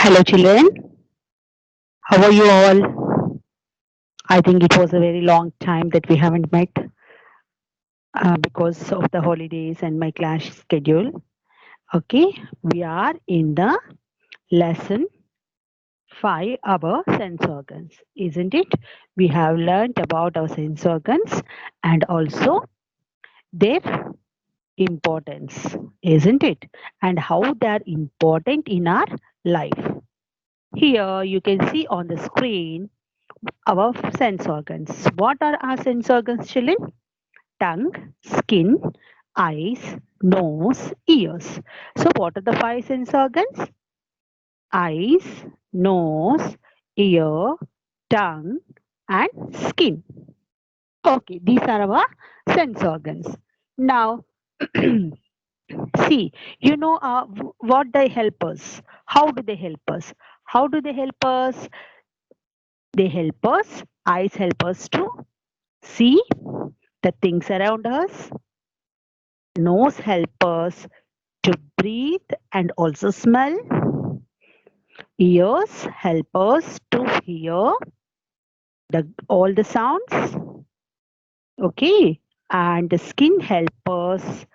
Hello, children. How are you all? I think it was a very long time that we haven't met because of the holidays and my class schedule. Okay, we are in the lesson 5 our sense organs, isn't it? We have learned about our sense organs and also their importance, isn't it? And how they are important in our life. Here you can see on the screen our sense organs. What are our sense organs, children? Tongue, skin, eyes, nose, ears. So, what are the five sense organs? Eyes, nose, ear, tongue, and skin. Okay, these are our sense organs. Now, see, what they help us? How do they help us? How do they help us? They help us. Eyes help us to see the things around us. Nose help us to breathe and also smell. Ears help us to hear all the sounds. Okay. And the skin help us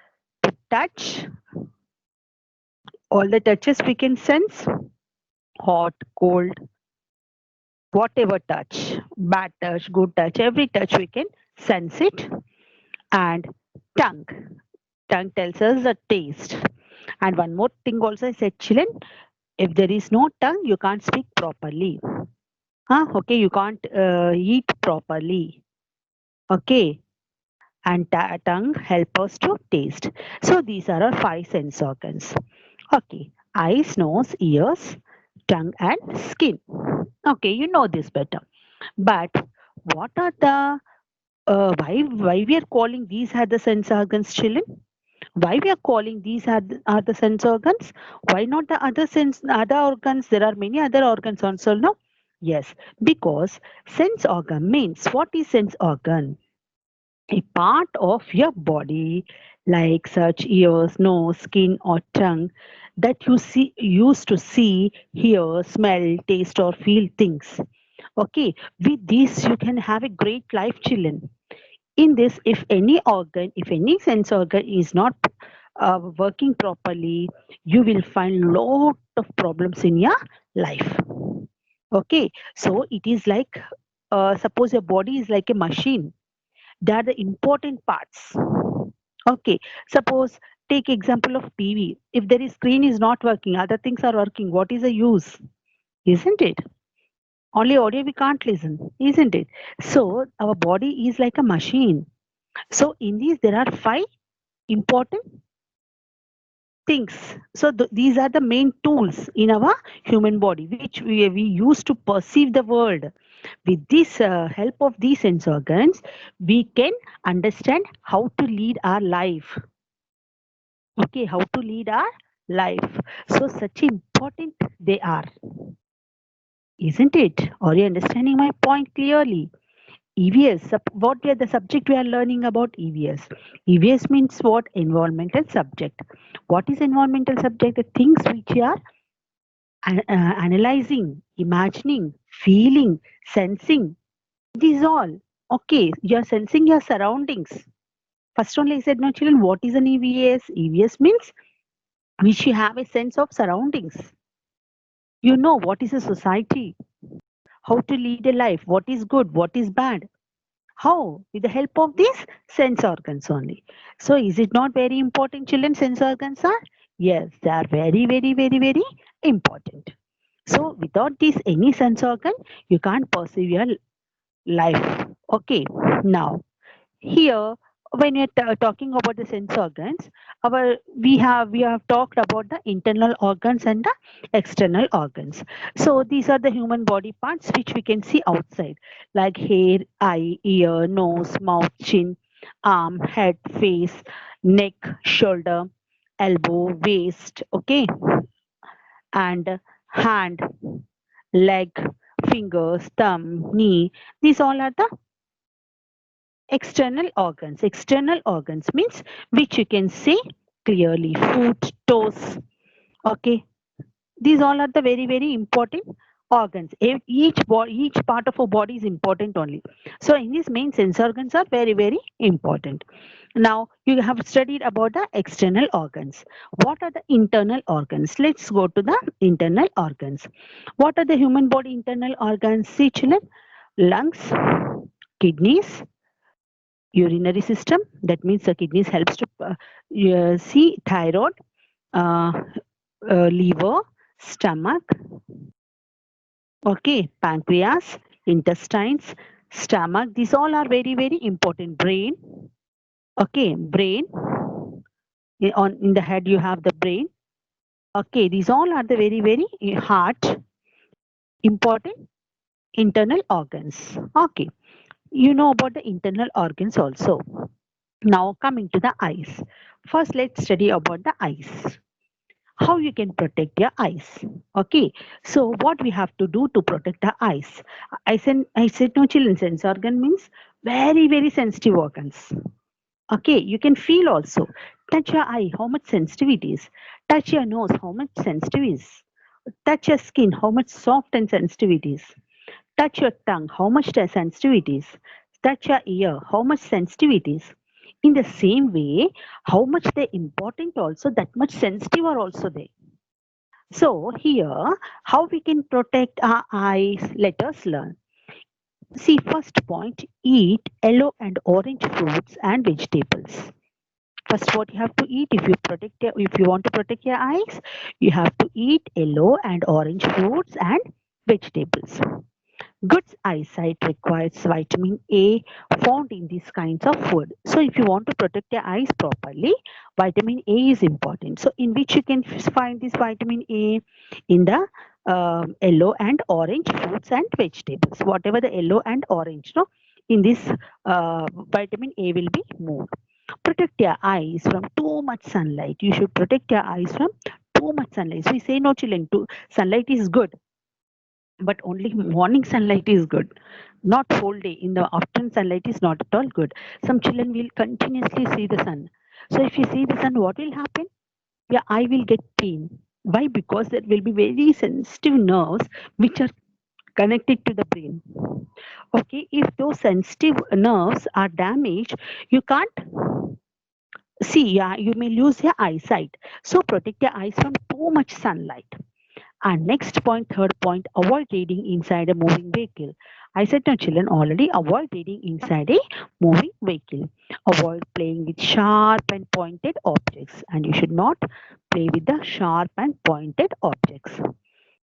to touch all the touches we can sense. Hot, cold, whatever touch, bad touch, good touch, every touch we can sense it. And tongue. Tongue tells us the taste. And one more thing also I said, children, if there is no tongue, you can't speak properly. Okay, you can't eat properly. Okay, and tongue help us to taste. So these are our five sense organs. Okay, eyes, nose, ears, tongue, and skin. Okay, you know this better. But what are the why we are calling these are the sense organs, children? Why we are calling these are the sense organs? Why not the other organs? There are many other organs also, no? Yes, because sense organ means what is sense organ? A part of your body like such ears, nose, skin or tongue that you see used to see, hear, smell, taste or feel things. Okay, with this you can have a great life, children. In this, if any sense organ is not working properly, you will find lot of problems in your life. Okay, so it is like suppose your body is like a machine. They are the important parts. Okay, suppose take example of TV. If there is screen is not working, other things are working. What is the use? Isn't it? Only audio we can't listen, isn't it? So our body is like a machine. So in these there are five important things. So these are the main tools in our human body which we use to perceive the world. With this help of these sense organs, we can understand how to lead our life. Okay, how to lead our life. So such important they are, isn't it? Are you understanding my point clearly? EVS, what are the subject we are learning about EVS? EVS means what? Environmental subject. What is environmental subject? The things which you are analyzing, imagining, feeling, sensing. These all. Okay, you are sensing your surroundings. First only I said, no children, what is an EVS? EVS means which you have a sense of surroundings. You know what is a society, how to lead a life, what is good, what is bad. How? With the help of these sense organs only. So is it not very important, children, sense organs are? Yes, they are very, very, very, very important. So without this any sense organ, you can't perceive your life. Okay. Now here when you're talking about the sense organs, we have talked about the internal organs and the external organs. So these are the human body parts which we can see outside, like hair, eye, ear, nose, mouth, chin, arm, head, face, neck, shoulder, elbow, waist. Okay, and hand, leg, fingers, thumb, knee. These all are the external organs. External organs means which you can see clearly. Foot, toes. Okay. These all are the very, very important organs. Each part of our body is important only. So in these main sense organs are very, very important. Now you have studied about the external organs. What are the internal organs? Let's go to the internal organs. What are the human body internal organs? See children, lungs, kidneys, urinary system. That means the kidneys helps to see thyroid, uh, liver, stomach, okay, pancreas, intestines, stomach. These all are very, very important. Brain, okay, brain. In the head you have the brain. Okay, these all are the very, very heart, important internal organs. Okay, you know about the internal organs also. Now coming to the eyes. First, let's study about the eyes. How you can protect your eyes. Okay, so what we have to do to protect the eyes? I said no children. Sense organ means very, very sensitive organs. Okay, you can feel also. Touch your eye, how much sensitive it is. Touch your nose, how much sensitive it is. Touch your skin, how much soft and sensitive it is. Touch your tongue, how much sensitive it is. Touch your ear, how much sensitive it is. In the same way, how much they important also, that much sensitive are also they. So here, how we can protect our eyes? Let us learn. See, first point, eat yellow and orange fruits and vegetables. First, what you have to eat if you want to protect your eyes, you have to eat yellow and orange fruits and vegetables. Good eyesight requires vitamin A found in these kinds of food. So if you want to protect your eyes properly, vitamin A is important. So in which you can find this vitamin A? In the yellow and orange fruits and vegetables. Whatever the yellow and orange, no, in this vitamin A will be more. Protect your eyes from too much sunlight. You should protect your eyes from too much sunlight. So we say no children, sunlight is good, but only morning sunlight is good, not whole day. In the afternoon sunlight is not at all good. Some children will continuously see the sun. So if you see the sun, what will happen? Your eye will get pain. Why? Because there will be very sensitive nerves which are connected to the brain. Okay, if those sensitive nerves are damaged, you can't see. Yeah, you may lose your eyesight. So protect your eyes from too much sunlight. And next point, third point, avoid reading inside a moving vehicle. I said to children already, avoid reading inside a moving vehicle. Avoid playing with sharp and pointed objects. And you should not play with the sharp and pointed objects.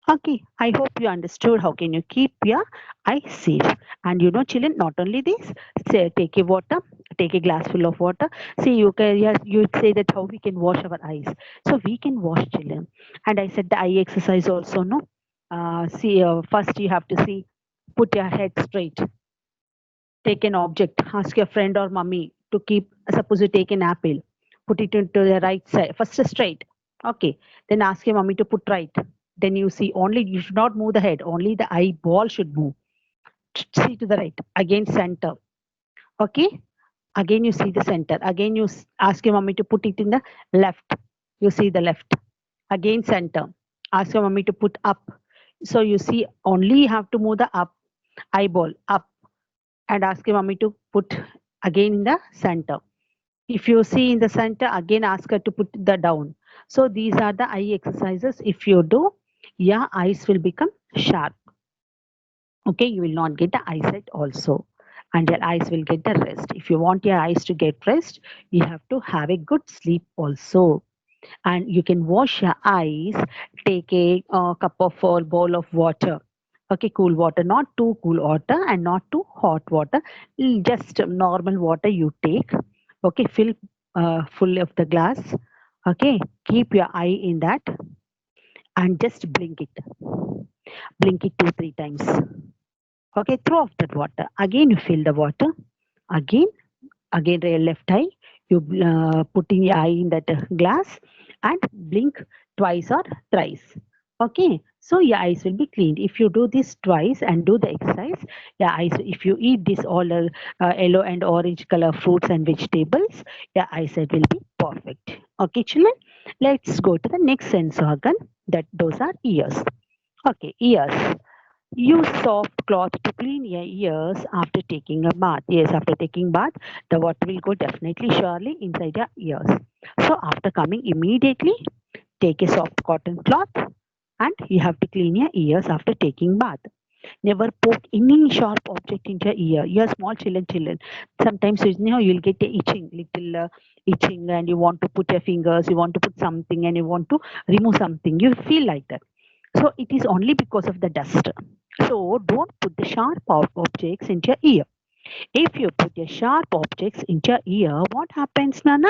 Okay, I hope you understood how can you keep your eye safe. And you know, children, not only this, say, take a water, take a glass full of water. See, you can, yes, you say that how we can wash our eyes. So we can wash, children. And I said the eye exercise also, no. See, first you have to see, put your head straight. Take an object. Ask your friend or mummy to keep. Suppose you take an apple, put it into the right side. First straight. Okay. Then ask your mummy to put right. Then you see only you should not move the head. Only the eyeball should move. See to the right. Again center. Okay. Again you see the center. Again you ask your mummy to put it in the left. You see the left. Again center. Ask your mummy to put up. So you see only you have to move the up eyeball up, and ask your mommy to put again in the center. If you see in the center, again ask her to put the down. So these are the eye exercises. If you do, your eyes will become sharp. Okay, you will not get the eyesight also. And your eyes will get the rest. If you want your eyes to get rest, you have to have a good sleep also. And you can wash your eyes. Take a cup of or bowl of water. Okay, cool water, not too cool water and not too hot water. Just normal water you take. Okay, fill full of the glass. Okay, keep your eye in that and just blink it. Blink it 2 3 times. Okay, throw off that water. Again, you fill the water. Again, again your left eye. You put in your eye in that glass and blink twice or thrice. Okay, so your eyes will be cleaned. If you do this twice and do the exercise, your eyes, if you eat this all yellow and orange color fruits and vegetables, your eyesight will be perfect. Okay, children, let's go to the next sense organ. That those are ears. Okay, ears. Use soft cloth to clean your ears after taking a bath. Yes, after taking bath, the water will go definitely surely inside your ears. So after coming immediately, take a soft cotton cloth and you have to clean your ears after taking bath. Never poke any sharp object into your ear. You are small children. Sometimes you'll get a itching, little itching, and you want to put your fingers, you want to put something, and you want to remove something. You feel like that. So it is only because of the dust. So don't put the sharp objects into your ear. If you put your sharp objects into your ear, what happens, Nana?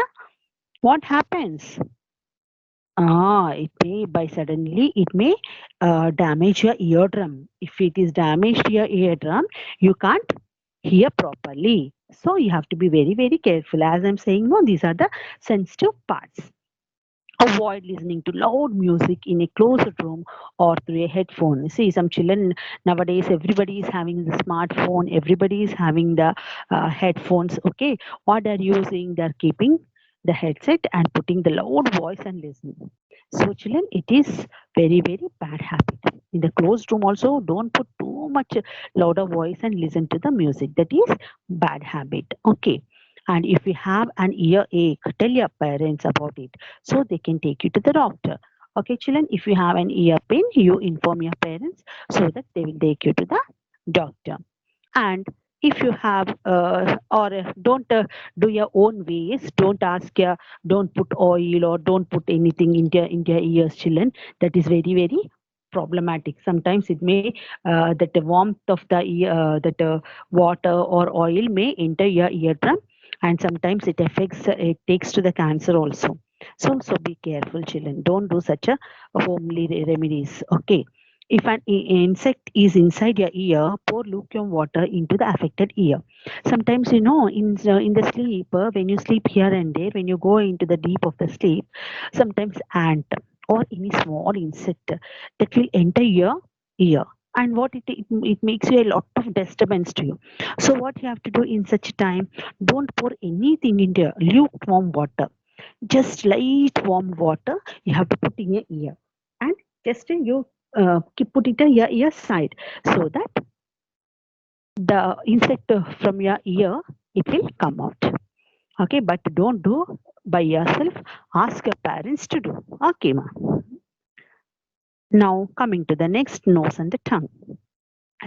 What happens? It may by suddenly it may damage your eardrum. If it is damaged your eardrum, you can't hear properly. So you have to be very careful. As I'm saying, no, these are the sensitive parts. Avoid listening to loud music in a closed room or through a headphone. See, some children nowadays, everybody is having the smartphone, everybody is having the headphones. Okay, what they're using, they're keeping the headset and putting the loud voice and listening. So, children, it is very bad habit. In the closed room, also, don't put too much louder voice and listen to the music. That is bad habit. Okay. And if you have an earache, tell your parents about it so they can take you to the doctor. Okay, children, if you have an ear pain, you inform your parents so that they will take you to the doctor. And if you have or don't do your own ways, don't ask don't put oil or don't put anything in your ears, children. That is very problematic. Sometimes it may that the warmth of the ear, that water or oil may enter your eardrum, and sometimes it affects it takes to the cancer also. So be careful, children. Don't do such a homely remedies. Okay. If an insect is inside your ear, pour lukewarm water into the affected ear. Sometimes, in the sleep, when you sleep here and there, when you go into the deep of the sleep, sometimes ant or any small insect that will enter your ear. And what it makes you a lot of disturbance to you. So what you have to do in such time, don't pour anything into lukewarm water. Just light warm water you have to put in your ear, and just you put it in your ear side so that the insect from your ear it will come out. Okay, but don't do by yourself. Ask your parents to do. Okay, ma. Now coming to the next, nose and the tongue.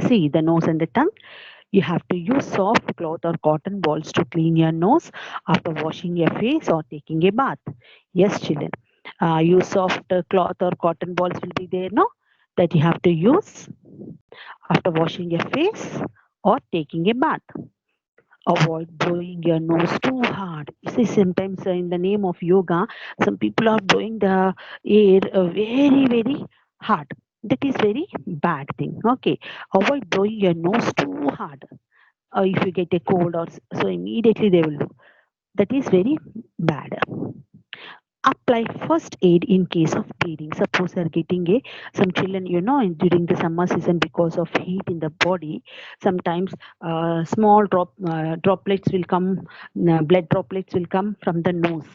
See, the nose and the tongue. You have to use soft cloth or cotton balls to clean your nose after washing your face or taking a bath. Yes, children. Use soft cloth or cotton balls will be there, no? That you have to use after washing your face or taking a bath. Avoid blowing your nose too hard. You see, sometimes in the name of yoga, some people are blowing the air very hard. That is very bad thing. Okay, avoid blowing your nose too hard. If you get a cold or so, immediately they will do. That is very bad. Apply first aid in case of bleeding. Suppose you are getting a some children, during the summer season because of heat in the body. Sometimes small droplets will come, blood droplets will come from the nose.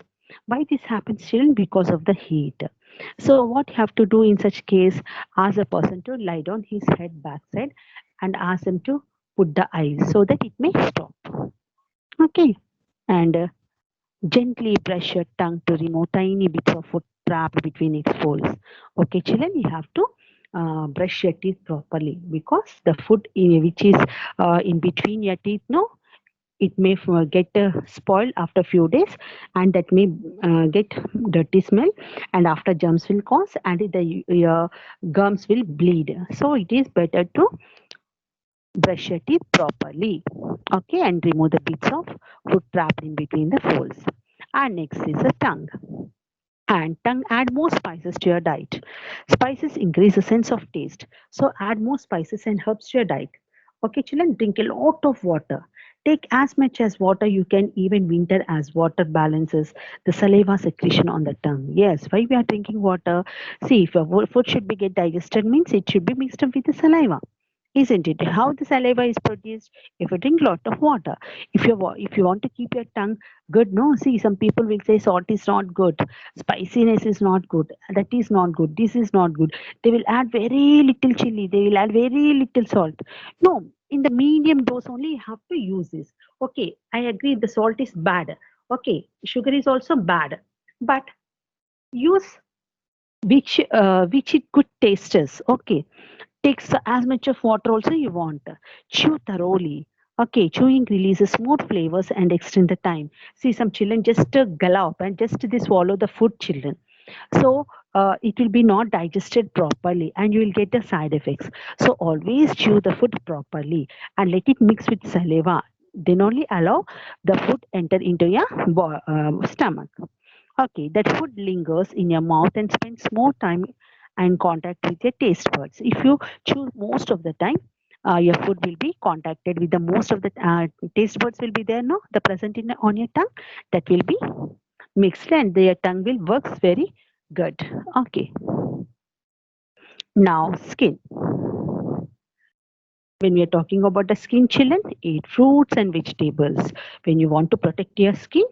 Why this happens, children? Because of the heat. So what you have to do in such case? Ask a person to lie down his head backside and ask him to put the ice so that it may stop. Okay, and gently brush your tongue to remove tiny bits of food trapped between its folds. Okay, children, you have to brush your teeth properly because the food which is in between your teeth, no, it may get spoiled after few days, and that may get dirty smell, and after germs will cause, and your gums will bleed. So it is better to brush your teeth properly. Okay, and remove the bits of food trapped in between the folds. And next is the tongue. And tongue, add more spices to your diet. Spices increase the sense of taste. So add more spices and herbs to your diet. Okay, children, drink a lot of water. Take as much as water you can, even winter, as water balances the saliva secretion on the tongue. Yes, why we are drinking water? See, if your food should be get digested, means it should be mixed up with the saliva. isn't it? How the saliva is produced? If you drink lot of water. If you want to keep your tongue good, no. See, some people will say salt is not good, spiciness is not good, that is not good, this is not good. They will add very little chili. They will add very little salt. No, in the medium dose only you have to use this. Okay, I agree. The salt is bad. Okay, sugar is also bad, but use which it could taste us. Okay, takes as much of water also you want. Chew thoroughly. Okay, chewing releases more flavors and extend the time. See, some children just gulp and just they swallow the food, children. So it will be not digested properly and you will get the side effects. So always chew the food properly and let it mix with saliva. Then only allow the food enter into your stomach. Okay, that food lingers in your mouth and spends more time in contact with your taste buds. If you chew most of the time, your food will be contacted with the most of the taste buds will be there, no? The present in on your tongue that will be mixed and your tongue will works very good. Okay, now skin. When we are talking about the skin, children, eat fruits and vegetables. When you want to protect your skin,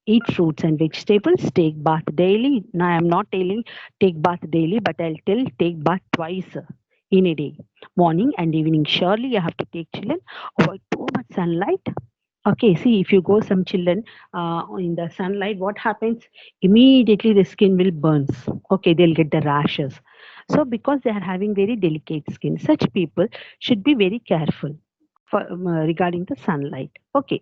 eat fruits and vegetables, take bath daily. Now I am not telling take bath daily, but I'll tell take bath twice in a day, morning and evening. Surely you have to take, children. Avoid too much sunlight. Okay, see, if you go some children in the sunlight, what happens? Immediately the skin will burns. Okay, they'll get the rashes. So because they are having very delicate skin, such people should be very careful regarding the sunlight. Okay,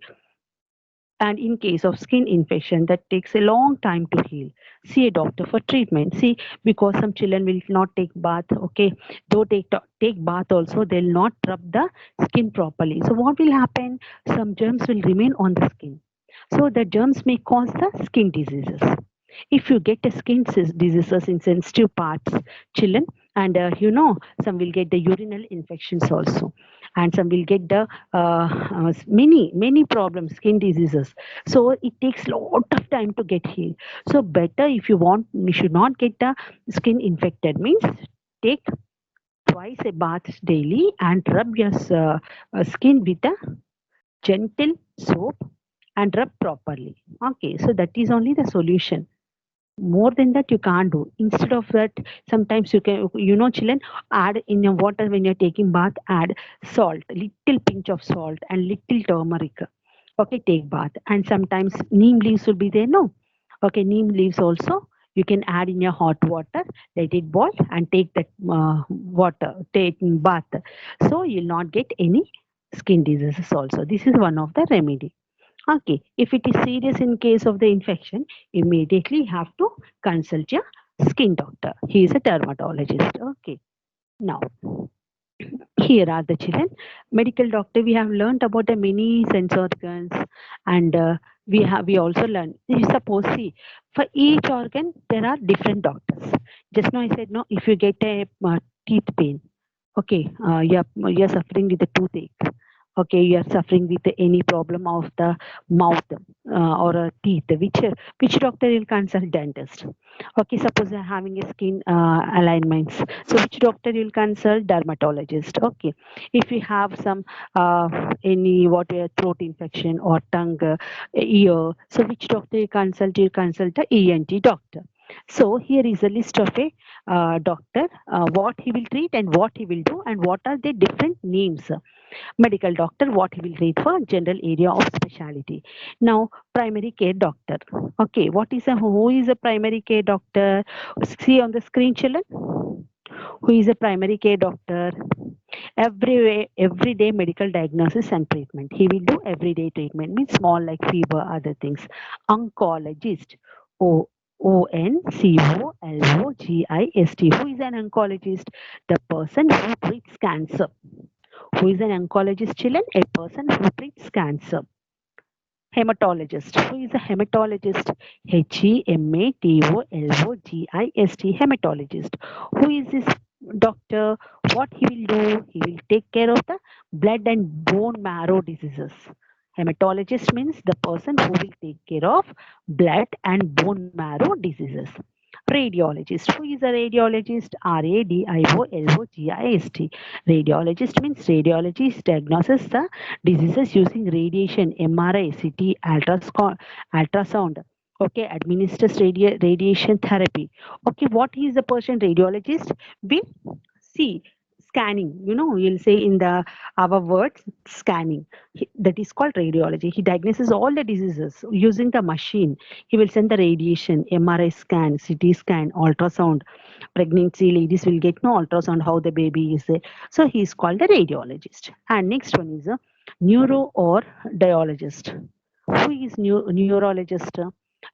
and in case of skin infection that takes a long time to heal, see a doctor for treatment. See, because some children will not take bath. Okay, though take bath also, they'll not rub the skin properly. So what will happen? Some germs will remain on the skin, so the germs may cause the skin diseases. If you get the skin diseases in sensitive parts, children, and some will get the urinary infections also, and some will get the many problems, skin diseases. So it takes lot of time to get healed. So better, if you want, you should not get the skin infected, means take twice a bath daily and rub your skin with a gentle soap and rub properly. Okay, so that is only the solution. More than that you can't do. Instead of that, sometimes you can, children, add in your water when you're taking bath, add salt, little pinch of salt and little turmeric. Okay, take bath. And sometimes neem leaves will be there, no? Okay, neem leaves also you can add in your hot water, let it boil and take that water, take bath. So you'll not get any skin diseases also. This is one of the remedy. Okay, if it is serious in case of the infection, immediately have to consult your skin doctor. He is a dermatologist. Okay, now here are the children. Medical doctor, we have learned about the many sense organs, and we also learn. Suppose, see, for each organ there are different doctors. Just now I said, no, if you get a teeth pain, okay, you're suffering with the toothache. Okay, you are suffering with any problem of the mouth or teeth. Which doctor will consult? Dentist. Okay, suppose you're having a skin alignments. So which doctor you'll consult? Dermatologist. Okay, if you have some any throat infection or tongue, ear. So which doctor you consult? You consult a ENT doctor. So here is a list of a doctor, what he will treat and what he will do and what are the different names. Medical doctor, what he will treat for general area of specialty. Now primary care doctor. Okay, who is a primary care doctor? See on the screen, children. Who is a primary care doctor? Everyday medical diagnosis and treatment. He will do everyday treatment, means small like fever, other things. Oncologist. Oncologist. Who is an oncologist? The person who treats cancer. Who is an oncologist, children? A person who treats cancer. Hematologist. Who is a hematologist? Hematologist. Hematologist. Who is this doctor? What he will do? He will take care of the blood and bone marrow diseases. Hematologist means the person who will take care of blood and bone marrow diseases. Radiologist. Who is a radiologist? Radiologist. Radiologist means radiologist diagnoses the diseases using radiation, MRI, CT, ultrasound. Okay, administers radiation therapy. Okay, what is the person radiologist? Will see scanning. You'll say in the our words scanning. That is called radiology. He diagnoses all the diseases using the machine. He will send the radiation, MRI scan, CT scan, ultrasound. Pregnancy ladies will get no ultrasound how the baby is there. So he is called the radiologist. And next one is a neuro or diologist. Who is neurologist?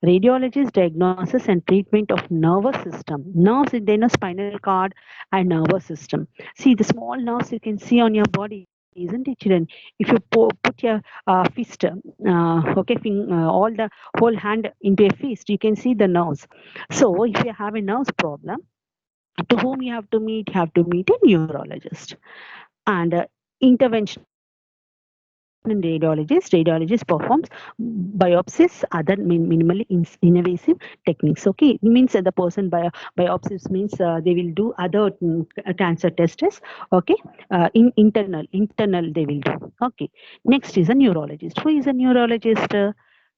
Radiologist diagnosis and treatment of nervous system. Nerves, then a spinal cord and nervous system. See the small nerves you can see on your body, isn't it, children? If you put your fist, all the whole hand into a fist, you can see the nerves. So if you have a nerves problem, to whom you have to meet? You have to meet a neurologist. And interventional radiologist performs biopsies, other minimally invasive techniques. Okay, it means the person biopsies means they will do other cancer tests. Okay, internal they will do. Okay, next is a neurologist. Who is a neurologist?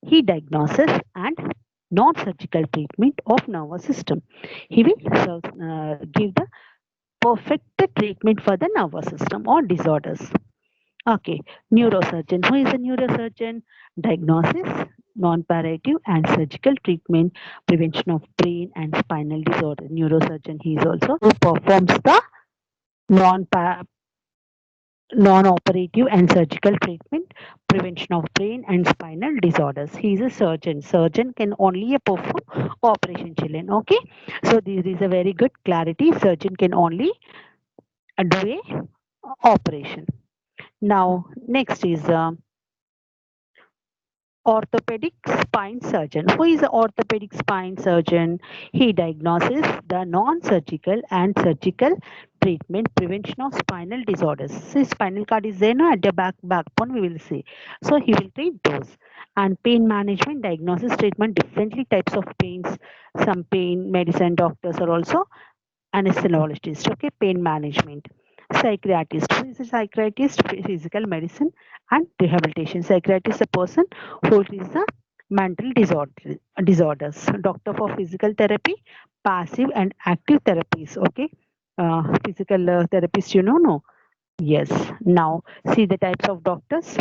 He diagnoses and non-surgical treatment of nervous system. He will give the perfect treatment for the nervous system or disorders. Okay, neurosurgeon. Who is a neurosurgeon? Diagnosis, non-palliative and surgical treatment, prevention of brain and spinal disorder. Neurosurgeon, he is also who performs the non non-operative and surgical treatment, prevention of brain and spinal disorders. He is a surgeon. Surgeon can only perform operation, children. Okay, so this is a very good clarity. Surgeon can only do a operation. Now, next is orthopedic spine surgeon. Who is an orthopedic spine surgeon? He diagnoses the non-surgical and surgical treatment, prevention of spinal disorders. So spinal cord is there no, at the backbone we will see. So he will treat those. And pain management, diagnosis, treatment, differently types of pains. Some pain medicine doctors are also anesthesiologist. Okay, pain management. Psychiatrist. Who is a psychiatrist? Physical medicine and rehabilitation. Psychiatrist is a person who is the mental disorders. Doctor for physical therapy, passive and active therapies. Okay, physical therapist, no. Yes. Now see the types of doctors.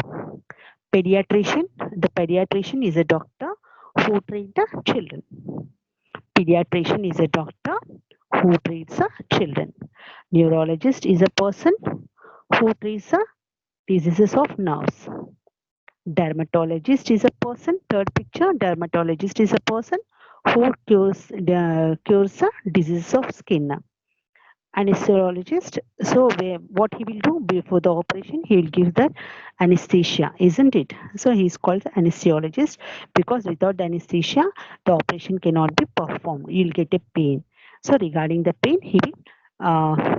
Pediatrician. The pediatrician is a doctor who treats the children. Pediatrician is a doctor who treats the children. Neurologist is a person who treats the diseases of nerves. Dermatologist is a person, third picture, dermatologist is a person who cures the disease of skin. Anesthesiologist, so what he will do before the operation, he will give the anesthesia, isn't it? So he is called the anesthesiologist because without the anesthesia, the operation cannot be performed. You'll get a pain. So regarding the pain, he will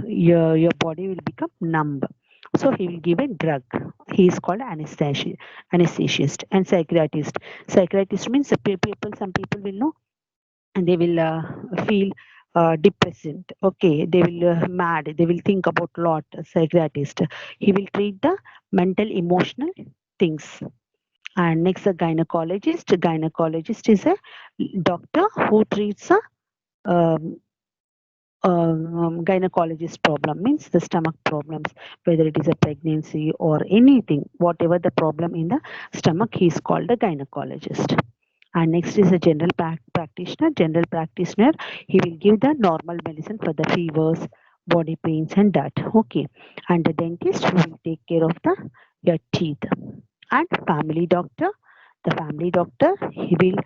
your body will become numb. So he will give a drug. He is called anesthetist and psychiatrist. Psychiatrist means some people will know and they will feel depressed. Okay, they will mad. They will think about lot. Psychiatrist. He will treat the mental emotional things. And next, a gynecologist. Gynecologist is a doctor who treats a um, gynecologist problem, means the stomach problems, whether it is a pregnancy or anything, whatever the problem in the stomach, he is called a gynecologist. And next is a general practitioner. General practitioner, he will give the normal medicine for the fevers, body pains and that. Okay. And the dentist who will take care of the your teeth. And family doctor, the family doctor, he will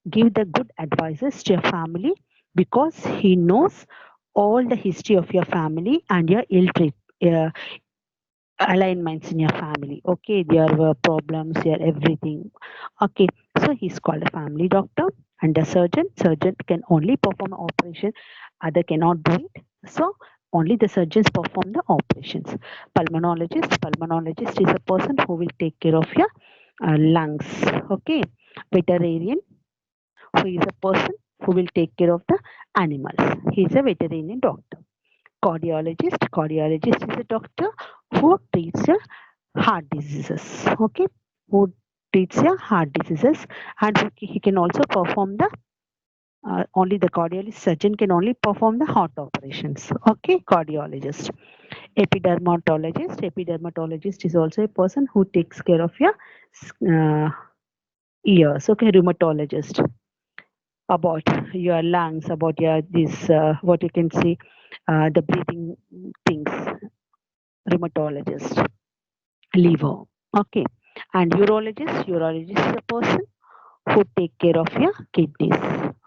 give the good advices to your family because he knows all the history of your family and your uh, alignments in your family. Okay, your problems, your everything. Okay, so he's called a family doctor. And the surgeon can only perform operation, other cannot do it. So only the surgeons perform the operations. Pulmonologist is a person who will take care of your lungs. Okay, veterinarian who is a person who will take care of the animals. He is a veterinary doctor. Cardiologist is a doctor who treats heart diseases. Okay, who treats heart diseases, and he can also perform the only the cardiologist surgeon can only perform the heart operations. Okay, cardiologist. Epidermatologist is also a person who takes care of your uh, ears. Okay, rheumatologist about your lungs, about your this what you can see, the breathing things. Rheumatologist, liver. Okay, and urologist is a person who take care of your kidneys.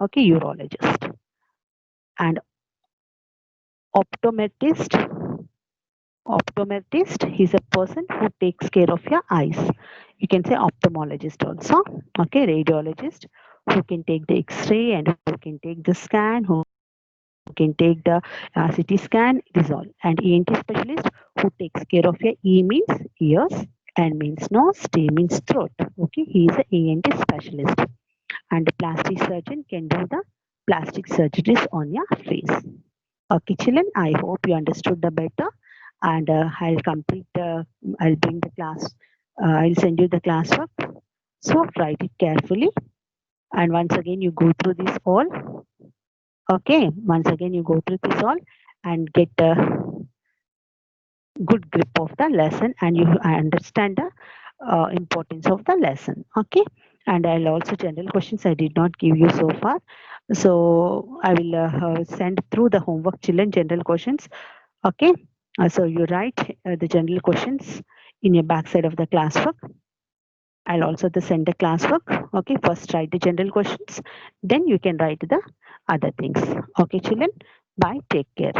Okay, urologist. And optometrist, is a person who takes care of your eyes. You can say ophthalmologist also. Okay, radiologist who can take the x-ray and who can take the scan, who can take the CT scan. It is all. And ENT specialist who takes care of your E means ears, N means nose, T means throat. Okay, he is a ENT specialist. And the plastic surgeon can do the plastic surgeries on your face. Okay, children, I hope you understood the better, and I'll complete. I'll bring the class. I'll send you the classwork. So write it carefully, and once again you go through this all. Okay, once again you go through this all and get a good grip of the lesson, and you understand the importance of the lesson. Okay, and I'll also general questions I did not give you so far. So I will send through the homework children general questions. Okay, so you write the general questions in your backside of the classwork. I'll also send the classwork. Okay, first write the general questions, then you can write the other things. Okay, children, bye, take care.